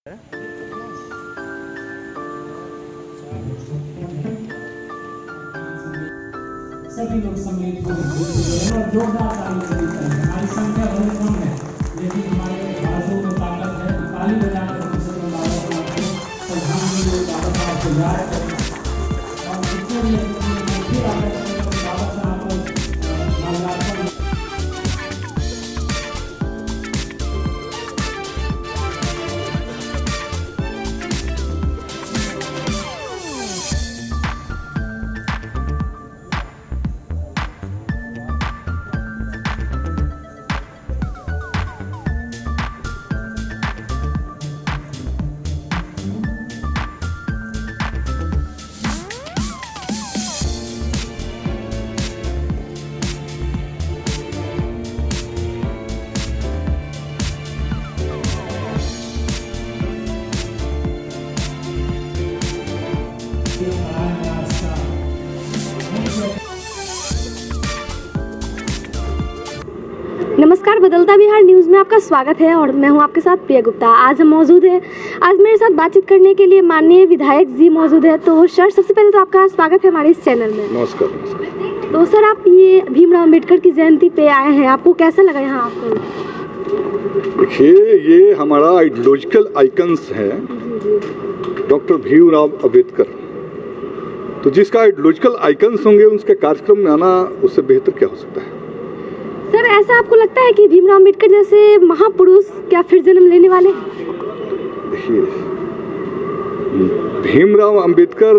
सभी लोग सम्मिलित होकर जोरदार ताली से हमारी संख्या बहुत कम है, लेकिन हमारे बाजू में ताकत है। ताली बजाकर प्रधानमंत्री बाबा साहब को याद करें और जितने भी फिर बाबा साहब को माल्यार्पण। नमस्कार, बदलता बिहार न्यूज़ में आपका स्वागत है और मैं हूं आपके साथ प्रिया गुप्ता। आज हम मौजूद है, आज मेरे साथ बातचीत करने के लिए माननीय विधायक जी मौजूद है। तो सर, सबसे पहले तो आपका स्वागत है हमारे इस चैनल में। नमस्कार। तो सर, आप ये भीमराव अंबेडकर की जयंती पे आए हैं, आपको कैसा लगा यहाँ आपको? देखिए, ये हमारा आइडियोलॉजिकल आइकन्स है डॉक्टर भीमराव अंबेडकर। तो जिसका आइडियोलॉजिकल आइकन्स होंगे उसके कार्यक्रम में आना, उससे बेहतर क्या हो सकता है। सर, ऐसा आपको लगता है कि भीमराव अंबेडकर जैसे महापुरुष क्या फिर जन्म लेने वाले? देखिए, भीमराव अंबेडकर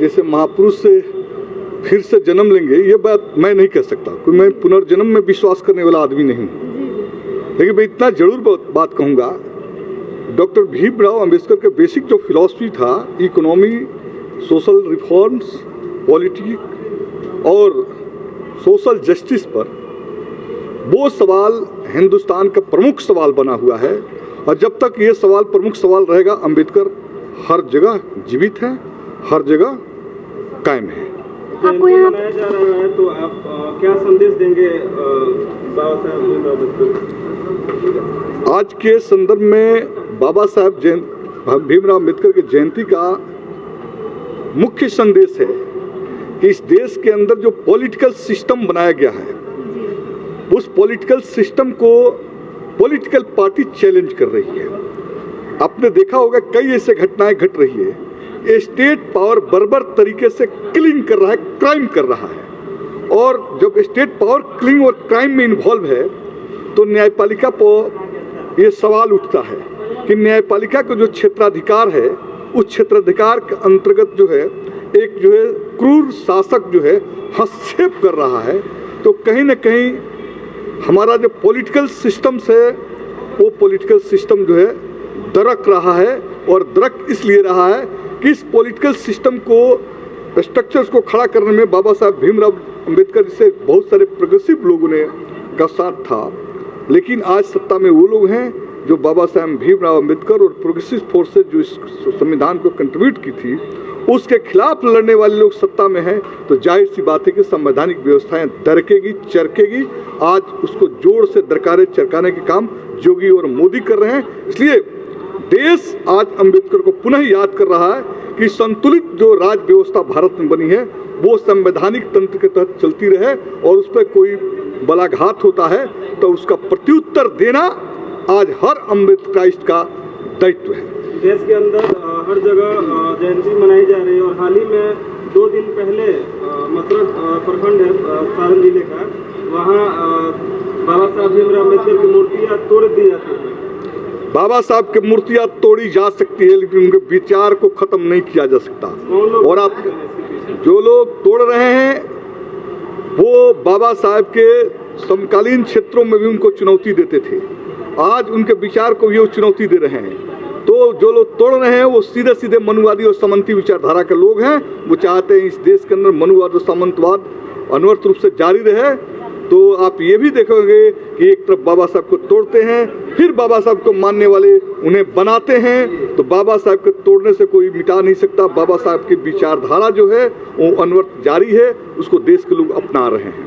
जैसे महापुरुष से फिर से जन्म लेंगे, ये बात मैं नहीं कह सकता, क्योंकि मैं पुनर्जन्म में विश्वास करने वाला आदमी नहीं हूँ। लेकिन मैं इतना जरूर बात कहूँगा, डॉक्टर भीमराव अंबेडकर का बेसिक जो फिलॉसफी था, इकोनॉमी, सोशल रिफॉर्म्स, पॉलिटिक्स और सोशल जस्टिस पर, वो सवाल हिंदुस्तान का प्रमुख सवाल बना हुआ है। और जब तक ये सवाल प्रमुख सवाल रहेगा, अंबेडकर हर जगह जीवित है, हर जगह कायम है। आपको यहाँ मनाया जा रहा है, तो आप क्या संदेश देंगे बाबा साहब भीमराव अम्बेडकर? आज के संदर्भ में बाबा साहब भीमराव अम्बेडकर की जयंती का मुख्य संदेश है कि इस देश के अंदर जो पॉलिटिकल सिस्टम बनाया गया है, उस पॉलिटिकल सिस्टम को पॉलिटिकल पार्टी चैलेंज कर रही है। आपने देखा होगा कई ऐसे घटनाएं घट रही है, स्टेट पावर बर्बर तरीके से किलिंग कर रहा है, क्राइम कर रहा है। और जब स्टेट पावर किलिंग और क्राइम में इन्वॉल्व है, तो न्यायपालिका पर यह सवाल उठता है कि न्यायपालिका का जो क्षेत्राधिकार है, उस क्षेत्राधिकार के अंतर्गत जो है एक जो है क्रूर शासक जो है हस्तक्षेप कर रहा है। तो कहीं ना कहीं हमारा जो पॉलिटिकल सिस्टम है, वो पॉलिटिकल सिस्टम जो है दरक रहा है। और दरक इसलिए रहा है कि इस पॉलिटिकल सिस्टम को, स्ट्रक्चर्स को खड़ा करने में बाबा साहब भीमराव अंबेडकर जैसे बहुत सारे प्रोग्रेसिव लोगों ने का साथ था। लेकिन आज सत्ता में वो लोग हैं जो बाबा साहब भीमराव अंबेडकर और प्रोग्रेसिव फोर्सेज जो इस संविधान को कंट्रीब्यूट की थी, उसके खिलाफ लड़ने वाले लोग सत्ता में हैं। तो जाहिर सी बात है कि संवैधानिक व्यवस्थाएं दरकेगी, चरकेगी। आज उसको जोर से दरकारे चरकाने के काम योगी और मोदी कर रहे हैं। इसलिए देश आज अंबेडकर को पुनः याद कर रहा है कि संतुलित जो राज व्यवस्था भारत में बनी है, वो संवैधानिक तंत्र के तहत चलती रहे। और उस पर कोई बलाघात होता है तो उसका प्रत्युत्तर देना आज हर अम्बेडकराइस्ट का दायित्व है। देश के अंदर हर जगह जयंती मनाई जा रही है और हाल ही में 2 दिन पहले मथुरा प्रखंड है सारण जिले का, वहाँ बाबा साहब भीमराव अम्बेडकर की मूर्तियाँ तोड़ दी जाती हैं। बाबा साहब की मूर्तियाँ तोड़ी जा सकती है, लेकिन उनके विचार को खत्म नहीं किया जा सकता। और आप जो लोग तोड़ रहे हैं, वो बाबा साहब के समकालीन क्षेत्रों में भी उनको चुनौती देते थे। आज उनके विचार को ये चुनौती दे रहे हैं। तो जो लोग तोड़ रहे हैं वो सीधे सीधे मनुवादी और सामंती विचारधारा के लोग हैं। वो चाहते हैं इस देश के अंदर मनुवाद और सामंतवाद अनवरत रूप से जारी रहे। तो आप ये भी देखोगे कि एक तरफ बाबा साहब को तोड़ते हैं, फिर बाबा साहब को मानने वाले उन्हें बनाते हैं। तो बाबा साहब को तोड़ने से कोई मिटा नहीं सकता। बाबा साहब की विचारधारा जो है वो अनवरत जारी है, उसको देश के लोग अपना रहे हैं।